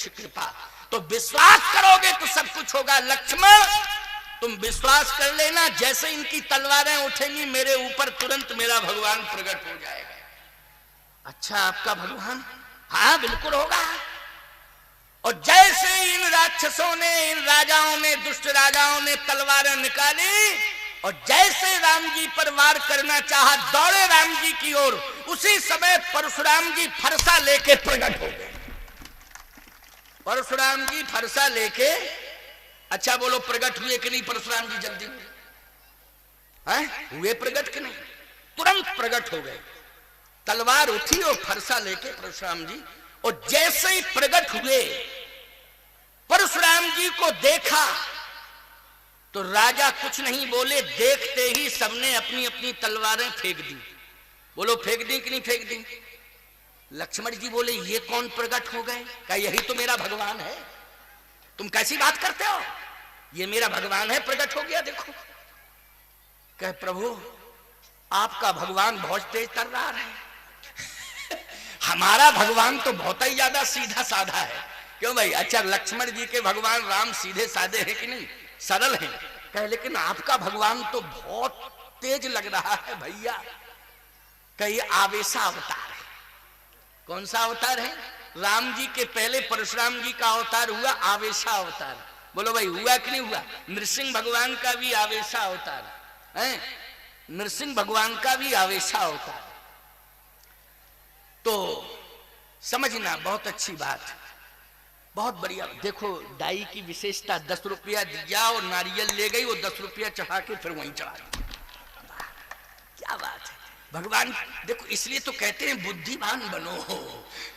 प्रत्यक्ष कृपा। तो विश्वास करोगे तो सब कुछ होगा। लक्ष्मण तुम विश्वास कर लेना, जैसे इनकी तलवारें उठेंगी मेरे ऊपर तुरंत मेरा भगवान प्रकट हो जाएगा। अच्छा आपका भगवान? हाँ बिल्कुल होगा। और जैसे इन राक्षसों ने, इन राजाओं ने, दुष्ट राजाओं ने तलवारें निकाली और जैसे राम जी पर वार करना चाहा, दौड़े राम जी की ओर, उसी समय परशुराम जी फरसा लेके प्रकट हो गए। परशुराम जी फरसा लेके, अच्छा बोलो प्रकट हुए कि नहीं परशुराम जी जल्दी हुए प्रकट कि नहीं? तुरंत प्रकट हो गए। तलवार उठी और फरसा लेके परशुराम जी, और जैसे ही प्रकट हुए परशुराम जी को देखा तो राजा कुछ नहीं बोले, देखते ही सबने अपनी अपनी तलवारें फेंक दी। बोलो फेंक दी कि नहीं फेंक दी? लक्ष्मण जी बोले ये कौन प्रकट हो गए? क्या यही तो मेरा भगवान है? तुम कैसी बात करते हो? ये मेरा भगवान है, प्रकट हो गया देखो। कहे प्रभु आपका भगवान बहुत तेज तर्रार है हमारा भगवान तो बहुत ही ज्यादा सीधा साधा है। क्यों भाई? अच्छा लक्ष्मण जी के भगवान राम सीधे साधे हैं कि नहीं? सरल हैं। कहे लेकिन आपका भगवान तो बहुत तेज लग रहा है भैया। कहे आवेशा अवतार है। कौन सा अवतार है? राम जी के पहले परशुराम जी का अवतार हुआ आवेशा अवतार। बोलो भाई हुआ कि नहीं हुआ? नृसिंह भगवान का भी आवेशा अवतार है, नृसिंह भगवान का भी आवेशा अवतार। तो समझना बहुत अच्छी बात, बहुत बढ़िया। देखो दाई की विशेषता, 10 रुपया दिया और नारियल ले गई, वो 10 रुपया चढ़ा के फिर वहीं चढ़ा दी। क्या बात है भगवान। देखो इसलिए तो कहते हैं बुद्धिमान बनो,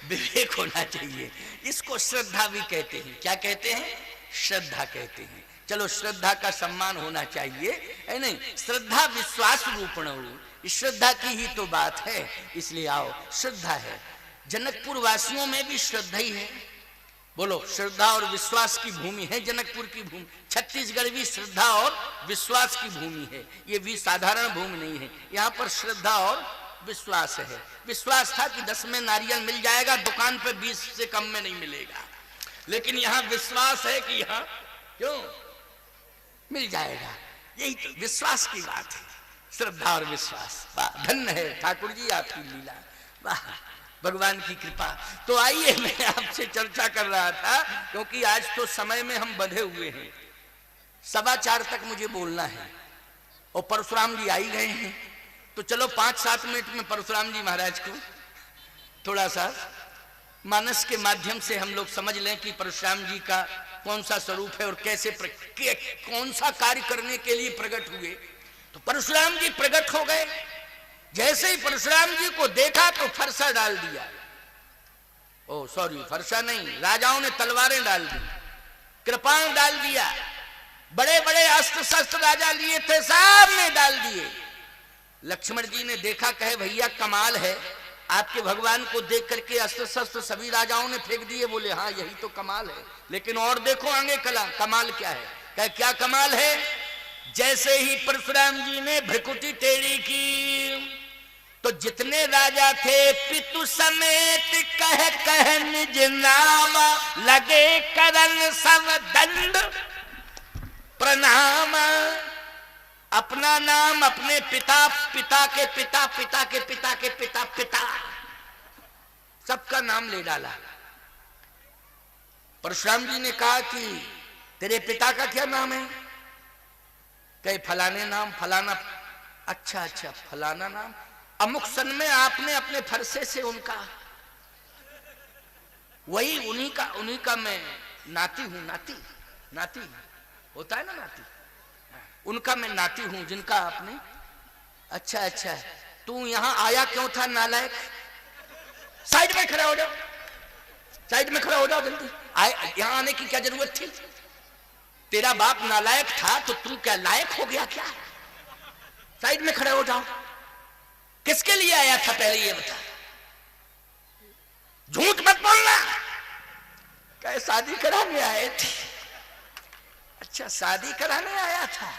विवेक होना चाहिए। इसको श्रद्धा भी कहते हैं। क्या कहते हैं? श्रद्धा कहते हैं। चलो श्रद्धा का सम्मान होना चाहिए, है नहीं? श्रद्धा विश्वास रूपण, श्रद्धा की ही तो बात है। इसलिए आओ श्रद्धा है। जनकपुर वासियों में भी श्रद्धा ही है। बोलो श्रद्धा और विश्वास की भूमि है जनकपुर की भूमि। छत्तीसगढ़ भी श्रद्धा और विश्वास की भूमि है। ये भी साधारण भूमि नहीं है। यहाँ पर श्रद्धा और विश्वास है। विश्वास था कि 10 में नारियल मिल जाएगा, दुकान पे 20 से कम में नहीं मिलेगा। लेकिन यहाँ विश्वास है कि यहाँ क्यों मिल जाएगा। यही तो विश्वास की बात है, श्रद्धा और विश्वास। वाह धन्य है ठाकुर जी आपकी लीला, वाह भगवान की कृपा। तो आइए मैं आपसे चर्चा कर रहा था, क्योंकि आज तो समय में हम बंधे हुए हैं। 4:15 तक मुझे बोलना है और परशुराम जी आ ही गए हैं। तो चलो 5-7 मिनट में परशुराम जी महाराज को थोड़ा सा मानस के माध्यम से हम लोग समझ लें कि परशुराम जी का कौन सा स्वरूप है और कैसे कौन सा कार्य करने के लिए प्रकट हुए। तो परशुराम जी प्रकट हो गए। जैसे ही परशुराम जी को देखा तो फरसा डाल दिया। ओ सॉरी फरसा नहीं, राजाओं ने तलवारें डाल दी, कृपाण डाल दिया। बड़े बड़े अस्त्र शस्त्र राजा लिए थे, सब ने डाल दिए। लक्ष्मण जी ने देखा, कहे भैया कमाल है, आपके भगवान को देख करके अस्त्र शस्त्र सभी राजाओं ने फेंक दिए। बोले हाँ यही तो कमाल है, लेकिन और देखो आगे कमाल क्या है। कहे क्या कमाल है? जैसे ही परशुराम जी ने भ्रिकुटी टेढ़ी की तो जितने राजा थे पितु समेत कह कह निज नाम, लगे करन सब दंड प्रणाम। अपना नाम, अपने पिता, पिता के पिता, पिता के पिता के पिता, पिता सबका नाम ले डाला। परशुराम जी ने कहा कि तेरे पिता का क्या नाम है? कहे फलाने नाम, फलाना। अच्छा अच्छा फलाना नाम। अमुक सन में आपने अपने फरसे से उनका, वही उन्हीं का मैं नाती हूं। नाती होता है ना नाती, उनका मैं नाती हूं जिनका आपने। अच्छा तू यहां आया क्यों था नालायक? साइड में खड़ा हो जाओ, साइड में खड़ा हो जाओ जल्दी। यहां आने की क्या जरूरत थी? तेरा बाप नालायक था तो तू क्या लायक हो गया क्या? साइड में खड़े हो जाओ। किसके लिए आया था पहले ये बता, झूठ मत बोलना। क्या शादी कराने आए थे? अच्छा शादी कराने आया था।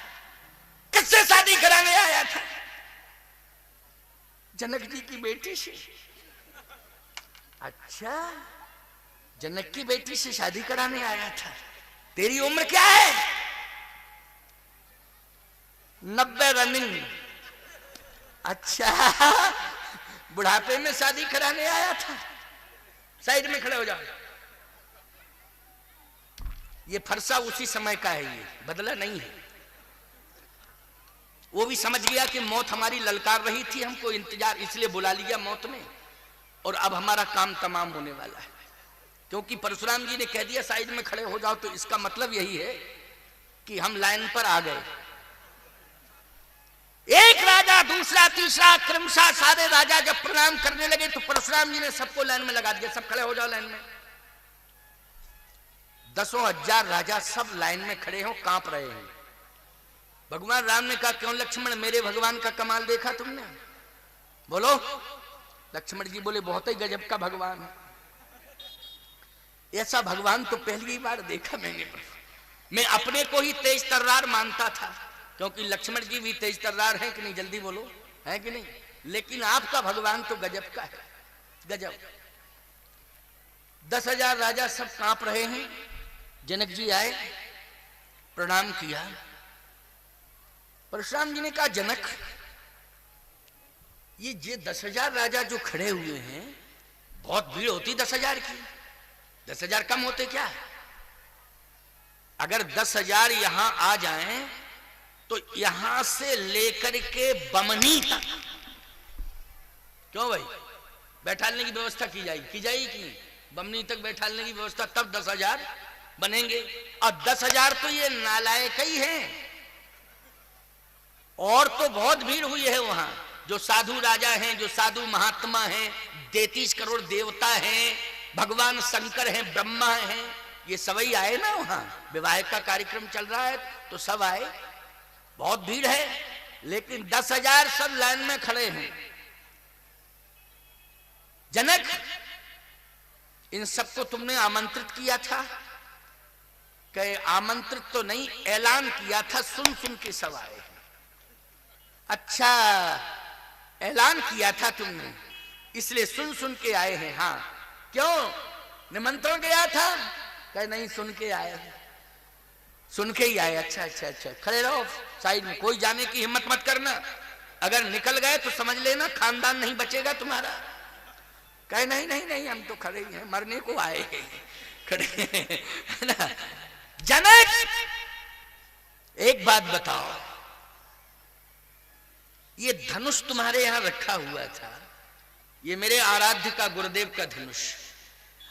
किससे शादी कराने आया था? जनक जी की बेटी से। अच्छा जनक की बेटी से शादी कराने आया था। तेरी उम्र क्या है? 90 रनिंग। अच्छा, बुढ़ापे में शादी कराने आया था? साइड में खड़े हो जाओ। ये फरसा उसी समय का है, ये बदला नहीं है। वो भी समझ गया कि मौत हमारी ललकार रही थी, हमको इंतजार, इसलिए बुला लिया मौत ने, और अब हमारा काम तमाम होने वाला है। क्योंकि परशुराम जी ने कह दिया साइड में खड़े हो जाओ, तो इसका मतलब यही है कि हम लाइन पर आ गए। एक राजा, दूसरा, तीसरा, क्रमशः सारे राजा जब प्रणाम करने लगे तो परशुराम जी ने सबको लाइन में लगा दिया। सब खड़े हो जाओ लाइन में। 10,000 राजा सब लाइन में खड़े हो, कांप रहे हैं। भगवान राम ने कहा, क्यों लक्ष्मण, मेरे भगवान का कमाल देखा तुमने? बोलो। लक्ष्मण जी बोले, बहुत ही गजब का भगवान है। ऐसा भगवान तो पहली बार देखा मैंने। मैं अपने को ही तेज तर्रार मानता था, क्योंकि लक्ष्मण जी भी तेज तर्रार हैं कि नहीं? जल्दी बोलो, है कि नहीं? लेकिन आपका भगवान तो गजब का है, गजब। 10,000 राजा सब कांप रहे हैं। जनक जी आए, प्रणाम किया। परशुराम जी ने कहा, जनक, ये 10,000 राजा जो खड़े हुए हैं, बहुत भीड़ होती 10,000 की। 10,000 कम होते क्या? अगर 10,000 यहां आ जाएं तो यहां से लेकर के बमनी तक, क्यों भाई, बैठालने की व्यवस्था की जाएगी कि बमनी तक बैठालने की व्यवस्था, तब 10,000 बनेंगे। और 10,000 तो ये नालायक ही हैं, और तो बहुत भीड़ हुई है वहां। जो साधु राजा हैं, जो साधु महात्मा हैं, 33 करोड़ देवता हैं, भगवान शंकर हैं, ब्रह्मा हैं, ये सभी आए ना वहां। विवाह का कार्यक्रम चल रहा है तो सब आए, बहुत भीड़ है। लेकिन 10,000 सब लाइन में खड़े हैं। जनक, इन सबको तुमने आमंत्रित किया था? कहे, आमंत्रित तो नहीं, ऐलान किया था, सुन सुन के सब आए। अच्छा, ऐलान किया था तुमने, इसलिए सुन सुन के आए हैं। हाँ, क्यों निमंत्रण गया था? कहे, नहीं, सुन के आए हैं, सुन के ही आए। अच्छा अच्छा अच्छा, खड़े रहो साइड में, कोई जाने की हिम्मत मत करना। अगर निकल गए तो समझ लेना खानदान नहीं बचेगा तुम्हारा। कहे, नहीं नहीं नहीं, हम तो खड़े ही हैं, मरने को आए हैं, खड़े है ना। जनक, एक बात बताओ, ये धनुष तुम्हारे यहां रखा हुआ था, ये मेरे आराध्य का गुरुदेव का धनुष।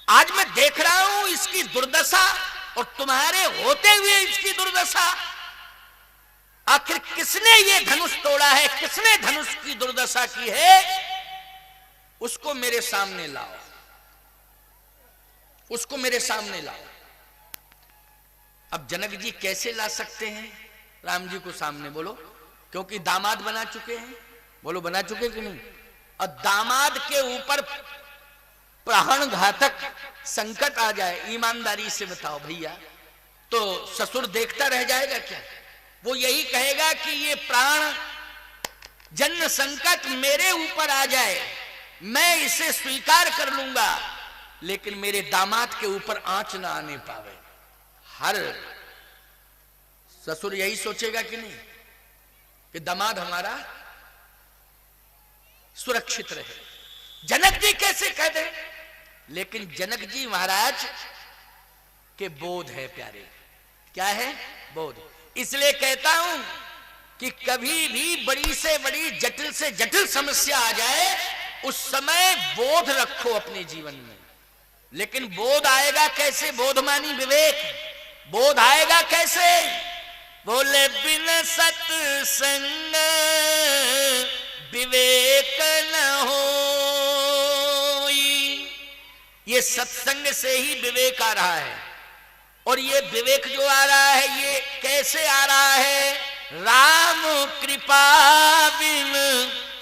आज मैं देख रहा हूं इसकी दुर्दशा, और तुम्हारे होते हुए इसकी दुर्दशा। आखिर किसने ये धनुष तोड़ा है? किसने धनुष की दुर्दशा की है? उसको मेरे सामने लाओ, उसको मेरे सामने लाओ। अब जनक जी कैसे ला सकते हैं राम जी को सामने? बोलो, क्योंकि दामाद बना चुके हैं। बोलो, बना चुके कि नहीं? और दामाद के ऊपर प्राण घातक संकट आ जाए, ईमानदारी से बताओ भैया, तो ससुर देखता रह जाएगा क्या? वो यही कहेगा कि ये प्राण जन्म संकट मेरे ऊपर आ जाए, मैं इसे स्वीकार कर लूंगा, लेकिन मेरे दामाद के ऊपर आंच ना आने पावे। हर ससुर यही सोचेगा कि नहीं, कि दामाद हमारा सुरक्षित रहे। जनक जी कैसे कह दे? लेकिन जनक जी महाराज के बोध है प्यारे। क्या है? बोध। इसलिए कहता हूं कि कभी भी बड़ी से बड़ी, जटिल से जटिल समस्या आ जाए, उस समय बोध रखो अपने जीवन में। लेकिन बोध आएगा कैसे? बोध मानी विवेक। बोध आएगा कैसे? बोले, बिन सत्संग विवेक न हो। ये सत्संग से ही विवेक आ रहा है। और ये विवेक जो आ रहा है, ये कैसे आ रहा है? राम कृपा बिन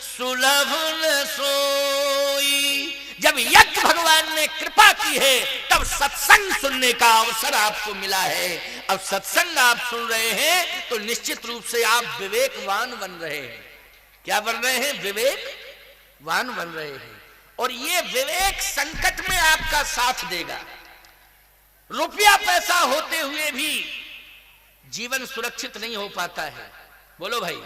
सुलभ न सोई। जब यज्ञ भगवान ने कृपा की है, तब सत्संग सुनने का अवसर आपको मिला है। अब सत्संग आप सुन रहे हैं तो निश्चित रूप से आप विवेकवान बन रहे हैं। क्या बन रहे हैं? विवेकवान बन रहे हैं। और ये विवेक संकट में आपका साथ देगा। रुपया पैसा होते हुए भी जीवन सुरक्षित नहीं हो पाता है। बोलो भाई,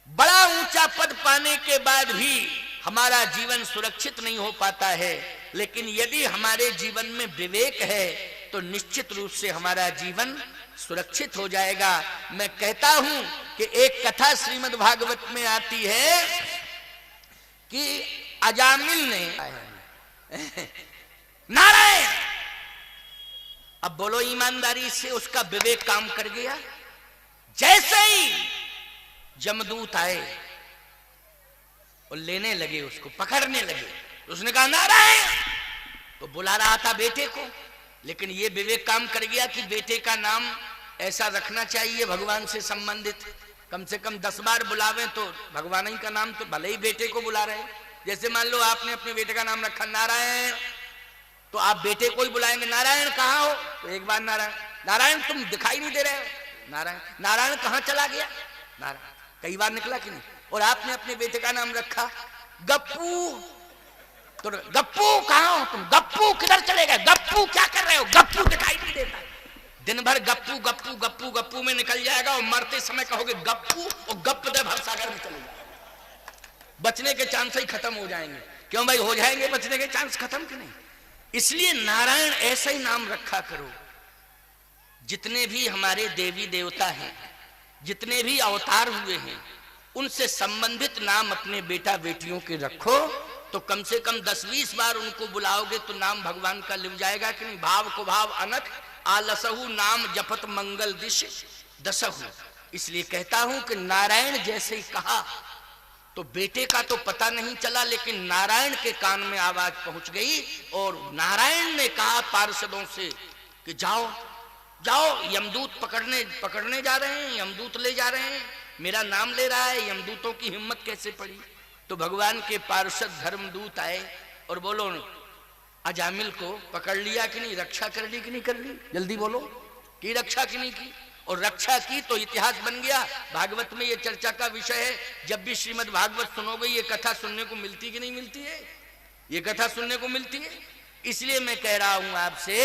बड़ा ऊंचा पद पाने के बाद भी हमारा जीवन सुरक्षित नहीं हो पाता है। लेकिन यदि हमारे जीवन में विवेक है तो निश्चित रूप से हमारा जीवन सुरक्षित हो जाएगा। मैं कहता हूं कि एक कथा श्रीमद् भागवत में आती है कि अजामिल ने नारायण, अब बोलो ईमानदारी से उसका विवेक काम कर गया। जैसे ही जमदूत आए और लेने लगे, उसको पकड़ने लगे, उसने कहा नारायण, तो बुला रहा था बेटे को, लेकिन ये विवेक काम कर गया कि बेटे का नाम ऐसा रखना चाहिए भगवान से संबंधित, कम से कम 10 बार बुलावे तो भगवान ही का नाम, तो भले ही बेटे को बुला रहे। जैसे मान लो आपने अपने बेटे का नाम रखा नारायण, तो आप बेटे को ही बुलाएंगे, नारायण कहाँ हो, तो एक बार नारायण, नारायण तुम दिखाई नहीं दे रहे हो, नारायण, नारायण कहाँ चला गया, नारायण कई बार निकला कि नहीं। और आपने अपने बेटे का नाम रखा गप्पू, तो गप्पू कहाँ हो तुम, गप्पू किधर चले गए, गप्पू क्या कर रहे हो, गप्पू दिखाई नहीं देता। दिन भर गप्पू गप्पू गप्पू गप्पू में निकल जाएगा और मरते समय कहोगे गप्पू, और गप दे भवसागर में चले जाएगा। बचने के चांस ही खत्म हो जाएंगे। क्यों भाई, हो जाएंगे बचने के चांस खत्म कि नहीं। इसलिए नारायण ऐसा ही नाम रखा करो। जितने भी हमारे देवी देवता हैं, जितने भी अवतार हुए हैं, उनसे संबंधित नाम अपने बेटा बेटियों के रखो, तो कम से कम 10-20 बार उनको बुलाओगे तो नाम भगवान का लिव जाएगा कि नहीं। भाव को भाव अनख आलसहु नाम जपत मंगल दिश दसहु। इसलिए कहता हूं कि नारायण जैसे ही कहा तो बेटे का तो पता नहीं चला, लेकिन नारायण के कान में आवाज पहुंच गई और नारायण ने कहा पार्षदों से कि जाओ जाओ, यमदूत पकड़ने जा रहे हैं, यमदूत ले जा रहे हैं, मेरा नाम ले रहा है। यमदूतों की हिम्मत कैसे पड़ी। तो भगवान के पार्षद धर्मदूत आए और बोलो अजामिल को पकड़ लिया कि नहीं, रक्षा कर ली कि नहीं कर ली, जल्दी बोलो, की रक्षा की नहीं की। और रक्षा की तो इतिहास बन गया। भागवत में ये चर्चा का विषय है। जब भी श्रीमद् भागवत सुनोगे ये कथा सुनने को मिलती कि नहीं मिलती है, ये कथा सुनने को मिलती है। इसलिए मैं कह रहा हूं आपसे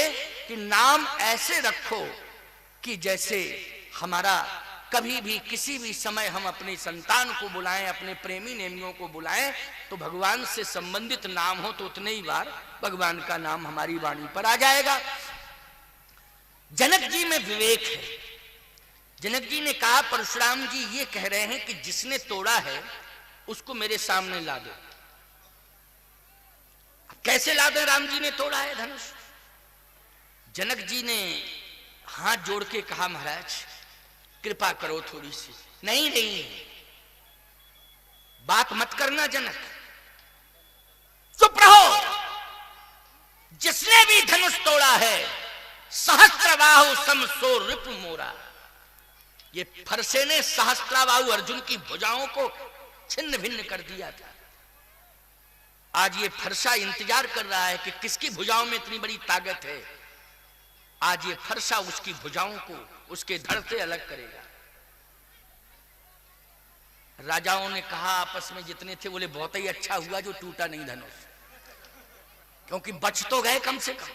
कि नाम ऐसे रखो कि जैसे हमारा कभी भी किसी भी समय हम अपनी संतान को बुलाएं, अपने प्रेमी नेमियों को बुलाएं, तो भगवान से संबंधित नाम हो तो उतने ही बार भगवान का नाम हमारी वाणी पर आ जाएगा। जनक जी में विवेक है। जनक जी ने कहा परशुराम जी ये कह रहे हैं कि जिसने तोड़ा है उसको मेरे सामने ला दो। कैसे ला दे, राम जी ने तोड़ा है धनुष। जनक जी ने हाथ जोड़ के कहा महाराज कृपा करो थोड़ी सी। नहीं नहीं, बात मत करना जनक, चुप रहो। जिसने भी धनुष तोड़ा है सहस्त्रबाहु सम सो रिपु मोरा। ये फरसे ने सहस्त्रबाहु अर्जुन की भुजाओं को छिन्न भिन्न कर दिया था। आज ये फरसा इंतजार कर रहा है कि किसकी भुजाओं में इतनी बड़ी ताकत है। आज ये फरसा उसकी भुजाओं को उसके धड़ से अलग करेगा। राजाओं ने कहा आपस में जितने थे, बोले बहुत ही अच्छा हुआ जो टूटा नहीं धनुष, क्योंकि बच तो गए कम से कम।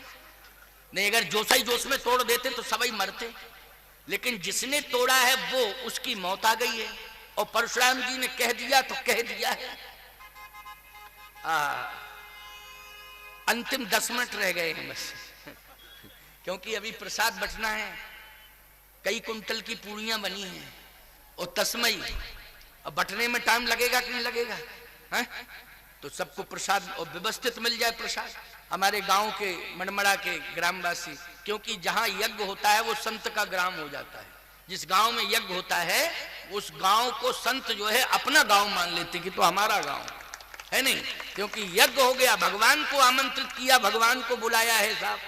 नहीं अगर जोश ही जोश में तोड़ देते तो सभी मरते। लेकिन जिसने तोड़ा है वो, उसकी मौत आ गई है। और परशुराम जी ने कह दिया तो कह दिया है। अंतिम 10 मिनट रह गए हैं बस, क्योंकि अभी प्रसाद बचना है। कई कुंटल की पूड़ियां बनी हैं और तस्मई, अब बटने में टाइम लगेगा कि नहीं लगेगा है? तो सबको प्रसाद और व्यवस्थित मिल जाए प्रसाद। हमारे गांव के मड़मड़ा के ग्रामवासी, क्योंकि जहां यज्ञ होता है वो संत का ग्राम हो जाता है। जिस गांव में यज्ञ होता है उस गांव को संत जो है अपना गांव मान लेते कि तो हमारा गांव है नहीं, क्योंकि यज्ञ हो गया, भगवान को आमंत्रित किया, भगवान को बुलाया है साहब,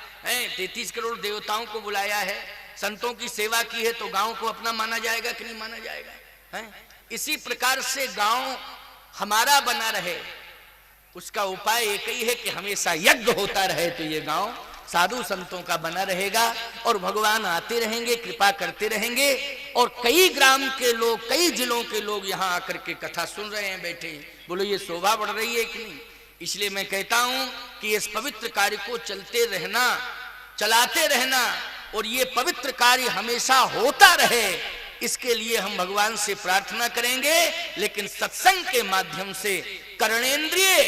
33 करोड़ देवताओं को बुलाया है, संतों की सेवा की है, तो गांव को अपना माना जाएगा कि नहीं माना जाएगा है? इसी प्रकार से गांव हमारा बना रहे उसका उपाय एक ही है कि हमेशा यज्ञ होता रहे, तो ये गांव साधु संतों का बना रहेगा और भगवान आते रहेंगे, कृपा करते रहेंगे। और कई ग्राम के लोग, कई जिलों के लोग यहाँ आकर के कथा सुन रहे हैं बैठे। बोलो ये शोभा बढ़ रही है कि नहीं। इसलिए मैं कहता हूं कि इस पवित्र कार्य को चलते रहना चलाते रहना और ये पवित्र कार्य हमेशा होता रहे, इसके लिए हम भगवान से प्रार्थना करेंगे। लेकिन सत्संग के माध्यम से कर्णेंद्रिय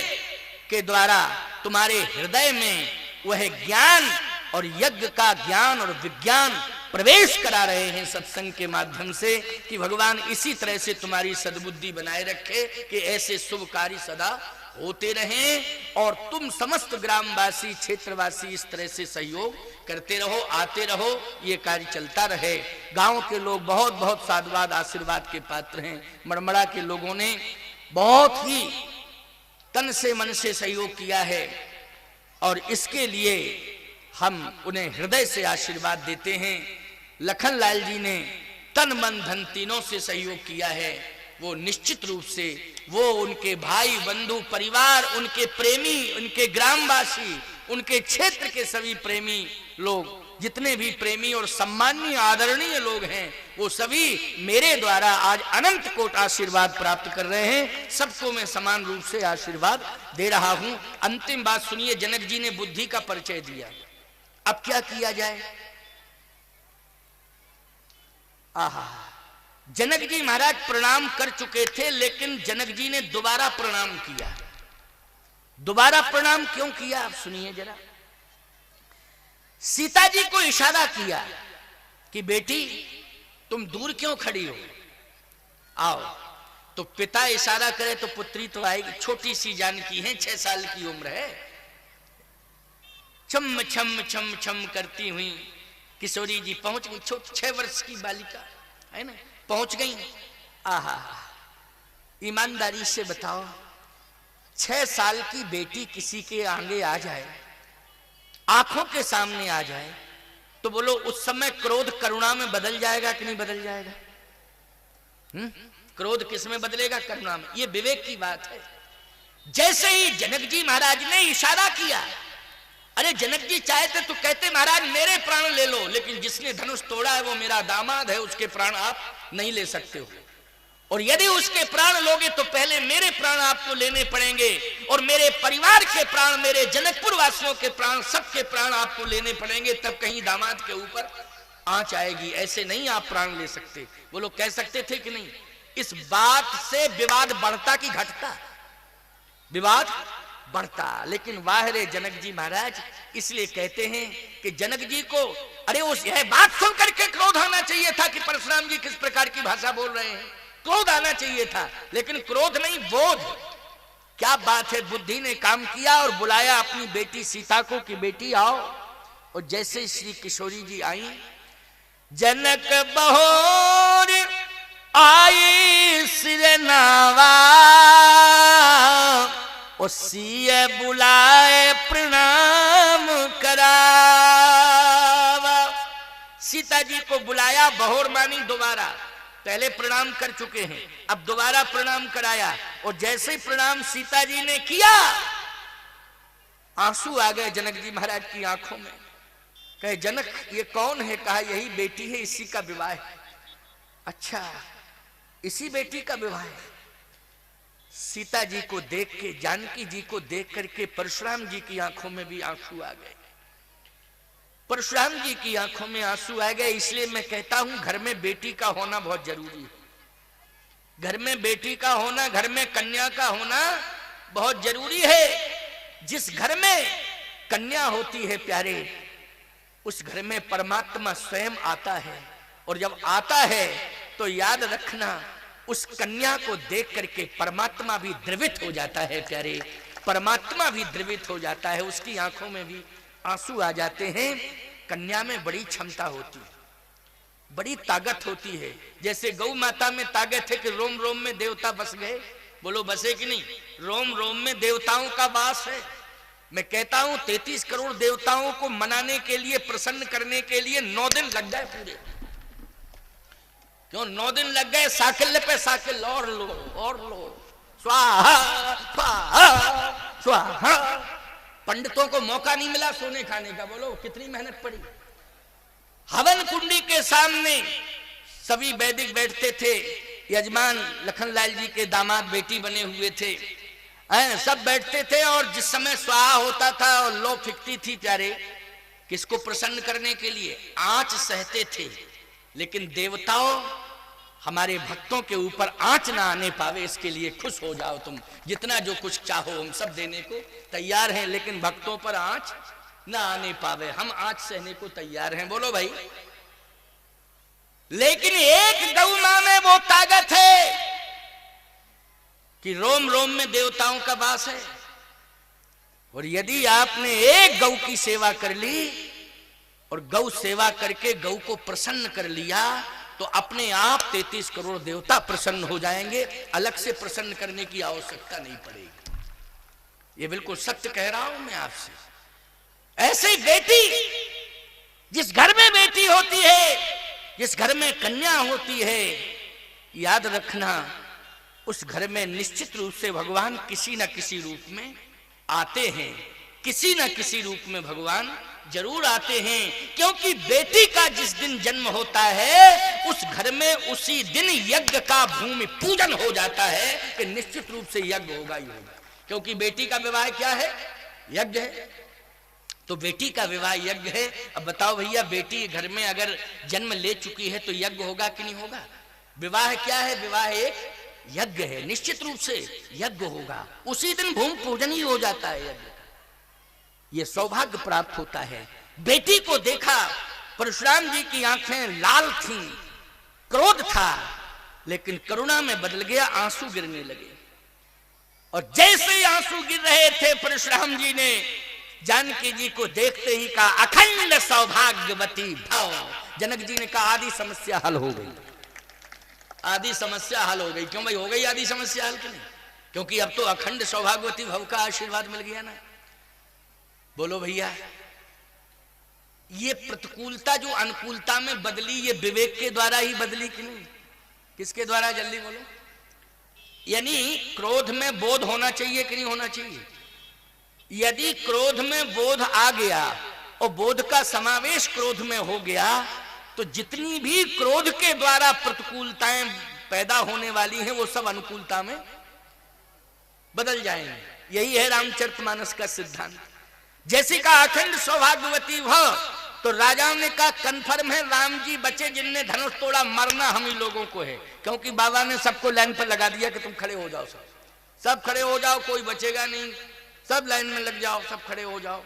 के द्वारा तुम्हारे हृदय में वह ज्ञान और यज्ञ का ज्ञान और विज्ञान प्रवेश करा रहे हैं सत्संग के माध्यम से, कि भगवान इसी तरह से तुम्हारी सद्बुद्धि बनाए रखे कि ऐसे शुभ कार्य सदा होते रहें और तुम समस्त ग्रामवासी क्षेत्रवासी इस तरह से सहयोग करते रहो, आते रहो, ये कार्य चलता रहे। गांव के लोग बहुत बहुत साधुवाद आशीर्वाद के पात्र हैं। मड़मड़ा के लोगों ने बहुत ही तन से मन से सहयोग किया है और इसके लिए हम उन्हें हृदय से आशीर्वाद देते हैं। लखन लाल जी ने तन मन धन तीनों से सहयोग किया है। वो निश्चित रूप से वो उनके भाई बंधु परिवार, उनके प्रेमी, उनके ग्रामवासी, उनके क्षेत्र के सभी प्रेमी लोग, जितने भी प्रेमी और सम्माननीय आदरणीय लोग हैं, वो सभी मेरे द्वारा आज अनंत कोट आशीर्वाद प्राप्त कर रहे हैं। सबको मैं समान रूप से आशीर्वाद दे रहा हूं। अंतिम बात सुनिए, जनक जी ने बुद्धि का परिचय दिया। अब क्या किया जाए? आहा, जनक जी महाराज प्रणाम कर चुके थे, लेकिन जनक जी ने दोबारा प्रणाम किया। दोबारा प्रणाम क्यों किया आप सुनिए जरा। सीता जी को इशारा किया कि बेटी तुम दूर क्यों खड़ी हो, आओ। तो पिता इशारा करे तो पुत्री तो आएगी। छोटी सी जानकी है, 6 साल की उम्र है। छम छम छम छम करती हुई किशोरी जी पहुंच गई। 6 वर्ष की बालिका है ना, पहुंच गई। आहा, ईमानदारी से बताओ, 6 साल की बेटी किसी के आगे आ जाए, आंखों के सामने आ जाए, तो बोलो उस समय क्रोध करुणा में बदल जाएगा कि नहीं बदल जाएगा? क्रोध किस में बदलेगा? करुणा में। ये विवेक की बात है। जैसे ही जनक जी महाराज ने इशारा किया, अरे जनक जी चाहते तो कहते महाराज मेरे प्राण ले लो, लेकिन जिसने धनुष तोड़ा है वो मेरा दामाद है, उसके प्राण आप नहीं ले सकते हो। और यदि उसके प्राण लोगे तो पहले मेरे प्राण आपको लेने पड़ेंगे, और मेरे परिवार के प्राण, मेरे जनकपुर वासियों के प्राण, सबके प्राण आपको लेने पड़ेंगे, तब कहीं दामाद के ऊपर आंच आएगी। ऐसे नहीं आप प्राण ले सकते। वो लोग कह सकते थे कि नहीं। इस बात से विवाद बढ़ता कि घटता? विवाद बढ़ता। लेकिन वाह रे जनक जी महाराज, इसलिए कहते हैं कि जनक जी को अरे उस यह बात सुन करके क्रोध आना चाहिए था कि परशुराम जी किस प्रकार की भाषा बोल रहे हैं। क्रोध आना चाहिए था, लेकिन क्रोध नहीं, बोध। क्या बात है, बुद्धि ने काम किया और बुलाया अपनी बेटी सीता को कि बेटी आओ। और जैसे श्री किशोरी जी आई, जनक बहोर आई सिर नावा, और सीए बुलाए प्रणाम करावा। सीता जी को बुलाया, बहोर मानी दोबारा। पहले प्रणाम कर चुके हैं, अब दोबारा प्रणाम कराया। और जैसे ही प्रणाम सीता जी ने किया, आंसू आ गए जनक जी महाराज की आंखों में। कहे जनक ये कौन है? कहा यही बेटी है, इसी का विवाह है। अच्छा, इसी बेटी का विवाह है। सीता जी को देख के, जानकी जी को देख करके परशुराम जी की आंखों में भी आंसू आ गए। परशुराम जी की आंखों में आंसू आ गए। इसलिए मैं कहता हूं घर में बेटी का होना बहुत जरूरी है। घर में बेटी का होना, घर में कन्या का होना बहुत जरूरी है। जिस घर में कन्या होती है प्यारे, उस घर में परमात्मा स्वयं आता है। और जब आता है तो याद रखना, उस कन्या को देख करके परमात्मा भी द्रवित हो जाता है प्यारे। परमात्मा भी द्रवित हो जाता है, उसकी आंखों में भी आंसू आ जाते हैं। कन्या में बड़ी क्षमता होती है, बड़ी ताकत होती है। जैसे गौ माता में ताकत है कि रोम रोम में देवता बस गए। बोलो बसे कि नहीं? रोम रोम में देवताओं का वास है। मैं कहता हूं 33 करोड़ देवताओं को मनाने के लिए, प्रसन्न करने के लिए 9 दिन लग गए पूरे। क्यों 9 दिन लग गए? साकिल्य पे साकिल, और लो और लो, स्वाहा स्वाहा स्वाहा। पंडितों को मौका नहीं मिला सोने खाने का। बोलो कितनी मेहनत पड़ी। हवन कुंडी के सामने सभी वैदिक बैठते थे। यजमान लखनलाल जी के दामाद बेटी बने हुए थे, सब बैठते थे। और जिस समय स्वाहा होता था और लो फिकती थी प्यारे, किसको प्रसन्न करने के लिए? आंच सहते थे, लेकिन देवताओं हमारे भक्तों के ऊपर आंच ना आने पावे इसके लिए खुश हो जाओ तुम, जितना जो कुछ चाहो हम सब देने को तैयार हैं, लेकिन भक्तों पर आंच ना आने पावे, हम आंच सहने को तैयार हैं। बोलो भाई। लेकिन एक गौ मां में वो ताकत है कि रोम रोम में देवताओं का वास है, और यदि आपने एक गौ की सेवा कर ली और गौ सेवा करके गौ को प्रसन्न कर लिया तो अपने आप 33 करोड़ देवता प्रसन्न हो जाएंगे, अलग से प्रसन्न करने की आवश्यकता नहीं पड़ेगी। ये बिल्कुल सत्य कह रहा हूं मैं आपसे। ऐसे बेटी, जिस घर में बेटी होती है, जिस घर में कन्या होती है, याद रखना उस घर में निश्चित रूप से भगवान किसी न किसी रूप में आते हैं, किसी न किसी रूप में भगवान जरूर आते हैं, क्योंकि बेटी का जिस दिन जन्म होता है उस घर में उसी दिन यज्ञ का भूमि पूजन हो जाता है कि निश्चित रूप से यज्ञ होगा ही होगा, क्योंकि बेटी का विवाह क्या है? यज्ञ है। तो बेटी का विवाह यज्ञ है। अब बताओ भैया, बेटी घर में अगर जन्म ले चुकी है तो यज्ञ होगा कि नहीं होगा? विवाह क्या है? विवाह एक यज्ञ है, निश्चित रूप से यज्ञ होगा, उसी दिन भूमि पूजन ही हो जाता है यज्ञ। ये सौभाग्य प्राप्त होता है। बेटी को देखा, परशुराम जी की आंखें लाल थीं, क्रोध था, लेकिन करुणा में बदल गया, आंसू गिरने लगे। और जैसे आंसू गिर रहे थे, परशुराम जी ने जानकी जी को देखते ही कहा, अखंड सौभाग्यवती भव। जनक जी ने कहा, आदि समस्या हल हो गई, आदि समस्या हल हो गई। क्यों भाई हो गई आदि समस्या हल? क्यों? क्योंकि अब तो अखंड सौभाग्यवती भव का आशीर्वाद मिल गया ना। बोलो भैया। ये प्रतिकूलता जो अनुकूलता में बदली, ये विवेक के द्वारा ही बदली कि नहीं? किसके द्वारा? जल्दी बोलो। यानी क्रोध में बोध होना चाहिए कि नहीं होना चाहिए? यदि क्रोध में बोध आ गया और बोध का समावेश क्रोध में हो गया तो जितनी भी क्रोध के द्वारा प्रतिकूलताएं पैदा होने वाली हैं वो सब अनुकूलता में बदल जाएंगे। यही है रामचरितमानस का सिद्धांत। जैसे का अखंड सौभाग्यवती भव, तो राजाओं ने कहा कन्फर्म है राम जी बचे, जिनने धनुष तोड़ा मरना हम ही लोगों को है, क्योंकि बाबा ने सबको लाइन पर लगा दिया कि तुम खड़े हो जाओ, सब खड़े हो जाओ, कोई बचेगा नहीं, सब लाइन में लग जाओ, सब खड़े हो जाओ।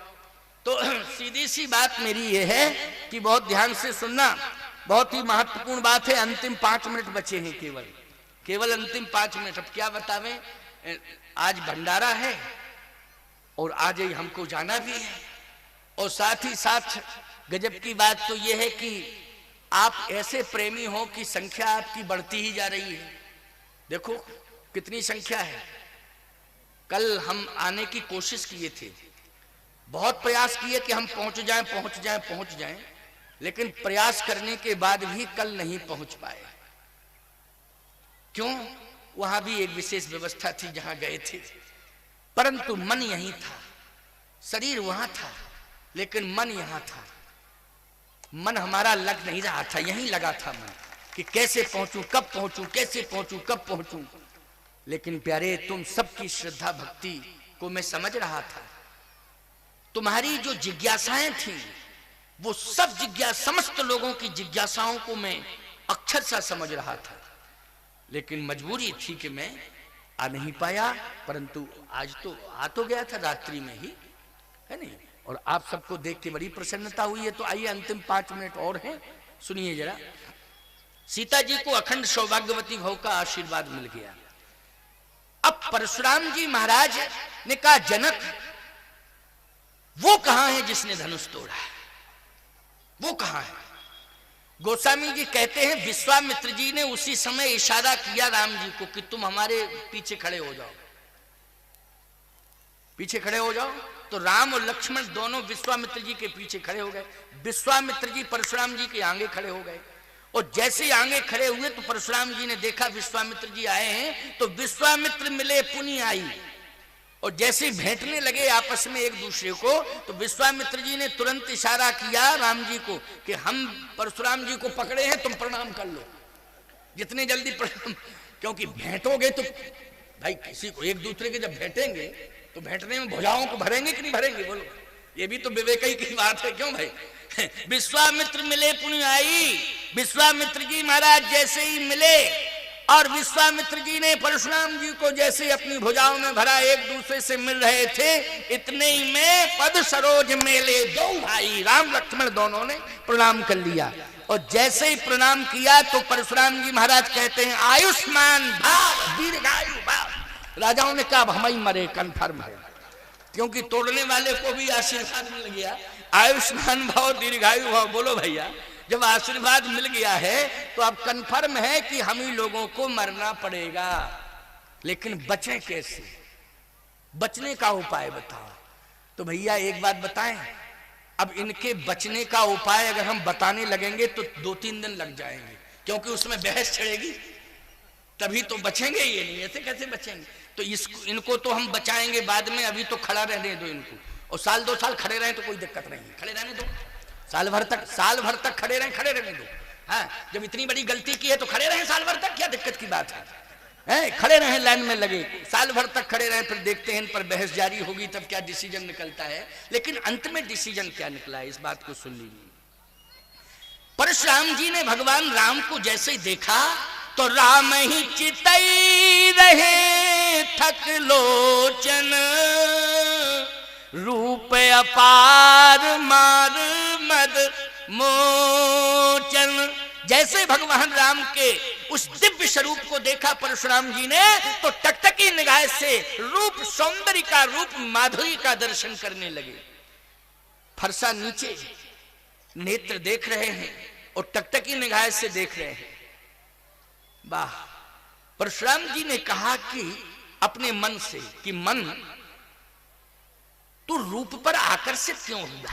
तो सीधी सी बात मेरी ये है कि बहुत ध्यान से सुनना, बहुत ही महत्वपूर्ण बात है। अंतिम 5 मिनट बचे हैं, केवल अंतिम 5 मिनट। अब क्या बतावें, आज भंडारा है और आज ही हमको जाना भी है, और साथ ही साथ गजब की बात तो यह है कि आप ऐसे प्रेमी हो कि संख्या आपकी बढ़ती ही जा रही है। देखो कितनी संख्या है। कल हम आने की कोशिश किए थे, बहुत प्रयास किए कि हम पहुंच जाएं, लेकिन प्रयास करने के बाद भी कल नहीं पहुंच पाए। क्यों? वहां भी एक विशेष व्यवस्था थी जहां गए थे, परंतु मन यहीं था, शरीर वहां था, लेकिन मन यहां था। मन हमारा लग नहीं रहा था, यहीं लगा था मन कि कैसे पहुंचूं, कब पहुंचूं, कैसे पहुंचूं, कब पहुंचूं। लेकिन प्यारे, तुम सबकी श्रद्धा भक्ति को मैं समझ रहा था। तुम्हारी जो जिज्ञासाएं थी वो सब समस्त लोगों की जिज्ञासाओं को मैं अक्षर सा समझ रहा था, लेकिन मजबूरी थी कि मैं आ नहीं पाया। परंतु आज तो आ तो गया था रात्रि में ही, है नहीं? और आप सबको देख के बड़ी प्रसन्नता हुई है। तो आइए अंतिम 5 मिनट और हैं, सुनिए जरा। सीता जी को अखंड सौभाग्यवती भव का आशीर्वाद मिल गया। अब परशुराम जी महाराज ने कहा, जनक वो कहां है जिसने धनुष तोड़ा है? वो कहां है? गोस्वामी जी कहते हैं विश्वामित्र जी ने उसी समय इशारा किया राम जी को कि तुम हमारे पीछे खड़े हो जाओ, पीछे खड़े हो जाओ। तो राम और लक्ष्मण दोनों विश्वामित्र जी के पीछे खड़े हो गए। विश्वामित्र जी परशुराम जी के आगे खड़े हो गए, और जैसे ही आगे खड़े हुए तो परशुराम जी ने देखा विश्वामित्र जी आए हैं, तो विश्वामित्र मिले पुनि आई, और जैसे भेंटने लगे आपस में एक दूसरे को, तो विश्वामित्र जी ने तुरंत इशारा किया राम जी को कि हम परशुराम जी को पकड़े हैं, तुम प्रणाम कर लो, जितने जल्दी प्रणाम। क्योंकि भेंटोगे तो भाई किसी को एक दूसरे के जब भेंटेंगे तो भेंटने में भुजाओं को भरेंगे कि नहीं भरेंगे? बोलो। ये भी तो विवेक ही की बात है, क्यों भाई? विश्वामित्र मिले पुण्याई, विश्वामित्र जी महाराज जैसे ही मिले और विश्वामित्र जी ने परशुराम जी को जैसे अपनी भुजाओं में भरा, एक दूसरे से मिल रहे थे, इतने ही में पद सरोज मेले दो भाई राम लक्ष्मण दोनों ने प्रणाम कर लिया। और जैसे ही प्रणाम किया तो परशुराम जी महाराज कहते हैं आयुष्मान भाव दीर्घायु भाव। राजाओं ने कहा हम ही मरे, कन्फर्म है, क्योंकि तोड़ने वाले को भी आशीर्वाद मिल गया। आयुष्मान भाव दीर्घायु भाव, बोलो भैया, जब आशीर्वाद मिल गया है तो अब कन्फर्म है कि हम ही लोगों को मरना पड़ेगा। लेकिन बचें कैसे? बचने का उपाय बताओ। तो भैया एक बात बताएं, अब इनके बचने का उपाय अगर हम बताने लगेंगे तो 2-3 दिन लग जाएंगे, क्योंकि उसमें बहस छिड़ेगी, तभी तो बचेंगे। ये नहीं, ऐसे कैसे बचेंगे? तो इनको तो हम बचाएंगे बाद में, अभी तो खड़ा रहने दो इनको। और 1-2 साल खड़े रहे तो कोई दिक्कत नहीं, खड़े रहने दो, साल भर तक खड़े रहने दो। हाँ, जब इतनी बड़ी गलती की है तो खड़े रहे साल भर तक, क्या दिक्कत की बात है? खड़े रहे, लाइन में लगे, साल भर तक खड़े रहे, फिर देखते हैं इन पर बहस जारी होगी तब क्या डिसीजन निकलता है। लेकिन अंत में डिसीजन क्या निकला है, इस बात को सुन लीजिए। परशुराम जी ने भगवान राम को जैसे ही देखा तो राम ही चितई रहे थक लोचन, रूप अपार मार मद मोचन। जैसे भगवान राम के उस दिव्य स्वरूप को देखा परशुराम जी ने तो टकटकी निगाह से रूप सौंदर्य का, रूप माधुरी का दर्शन करने लगे। फरसा नीचे नेत्र देख रहे हैं और टकटकी निगाह से देख रहे हैं। वाह! परशुराम जी ने कहा कि अपने मन से कि मन, तू रूप पर आकर्षित क्यों हुआ?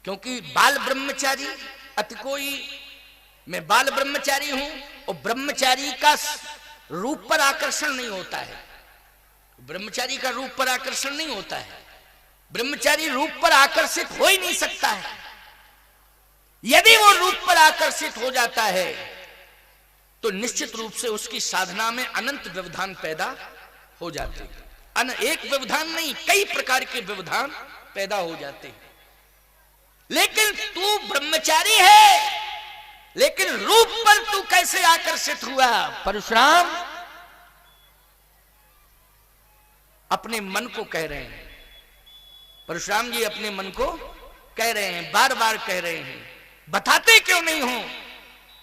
क्योंकि बाल ब्रह्मचारी अति कोई, मैं बाल ब्रह्मचारी हूं और ब्रह्मचारी का रूप पर आकर्षण नहीं होता है। ब्रह्मचारी का रूप पर आकर्षण नहीं होता है, ब्रह्मचारी रूप पर आकर्षित हो ही नहीं सकता है। यदि वो रूप पर आकर्षित हो जाता है तो निश्चित रूप से उसकी साधना में अनंत व्यवधान पैदा हो जाते हैं। एक व्यवधान नहीं, कई प्रकार के व्यवधान पैदा हो जाते हैं। लेकिन तू ब्रह्मचारी है, लेकिन रूप पर तू कैसे आकर्षित हुआ? परशुराम अपने मन को कह रहे हैं, परशुराम जी अपने मन को कह रहे हैं, बार बार कह रहे हैं, बताते क्यों नहीं हो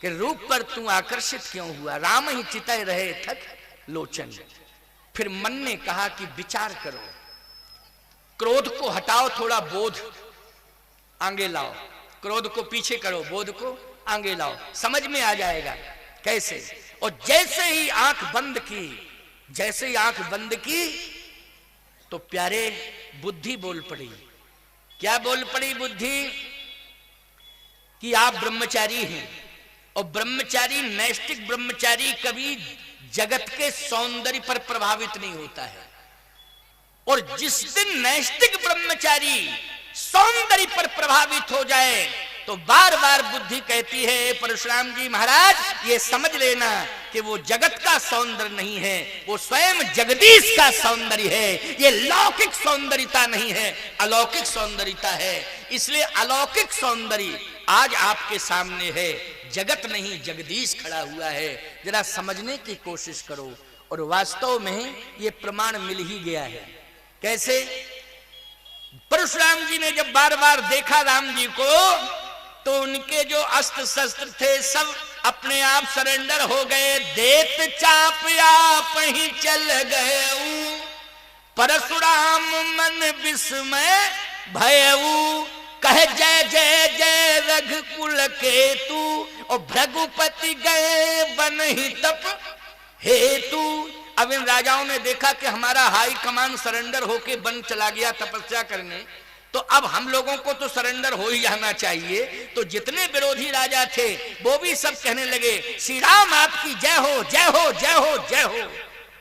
कि रूप पर तू आकर्षित क्यों हुआ? राम ही चितय रहे थक लोचन। फिर मन ने कहा कि विचार करो, क्रोध को हटाओ, थोड़ा बोध आगे लाओ, क्रोध को पीछे करो, बोध को आगे लाओ, समझ में आ जाएगा कैसे। और जैसे ही आंख बंद की तो प्यारे बुद्धि बोल पड़ी। क्या बोल पड़ी बुद्धि? कि आप ब्रह्मचारी हैं और ब्रह्मचारी, नैष्टिक ब्रह्मचारी कभी जगत के सौंदर्य पर प्रभावित नहीं होता है। और जिस दिन नैष्टिक ब्रह्मचारी सौंदर्य पर प्रभावित हो जाए तो बार बार बुद्धि कहती है परशुराम जी महाराज, ये समझ लेना कि वो जगत का सौंदर्य नहीं है, वो स्वयं जगदीश का सौंदर्य है। ये लौकिक सौंदर्यता नहीं है, अलौकिक सौंदर्यता है। इसलिए अलौकिक सौंदर्य आज आपके सामने है, जगत नहीं जगदीश खड़ा हुआ है। जरा समझने की कोशिश करो। और वास्तव में ये प्रमाण मिल ही गया है। कैसे? परशुराम जी ने जब बार बार देखा राम जी को तो उनके जो अस्त्र शस्त्र थे सब अपने आप सरेंडर हो गए। देत चाप आप ही चल गए, परशुराम मन विस्मय भयऊ, कहे जय जय जय रघुकुल केतु, और भृगुपति गए बन ही तप हेतु। अब इन राजाओं ने देखा कि हमारा हाई कमान सरेंडर होके वन चला गया तपस्या करने, तो अब हम लोगों को तो सरेंडर हो ही जाना चाहिए। तो जितने विरोधी राजा थे वो भी सब कहने लगे श्री राम आपकी जय हो जय हो जय हो जय हो,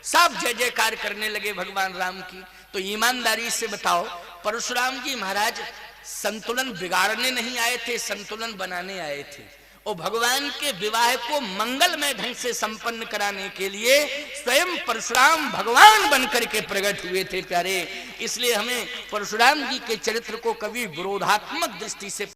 सब जय जयकार करने लगे भगवान राम की। तो ईमानदारी से बताओ, परशुराम जी महाराज संतुलन बिगाड़ने नहीं आए थे, संतुलन बनाने आए थे। और भगवान के विवाह को मंगलमय ढंग से संपन्न कराने के लिए स्वयं परशुराम भगवान बनकर के प्रकट हुए थे प्यारे। इसलिए हमें परशुराम जी के चरित्र को कभी विरोधात्मक दृष्टि से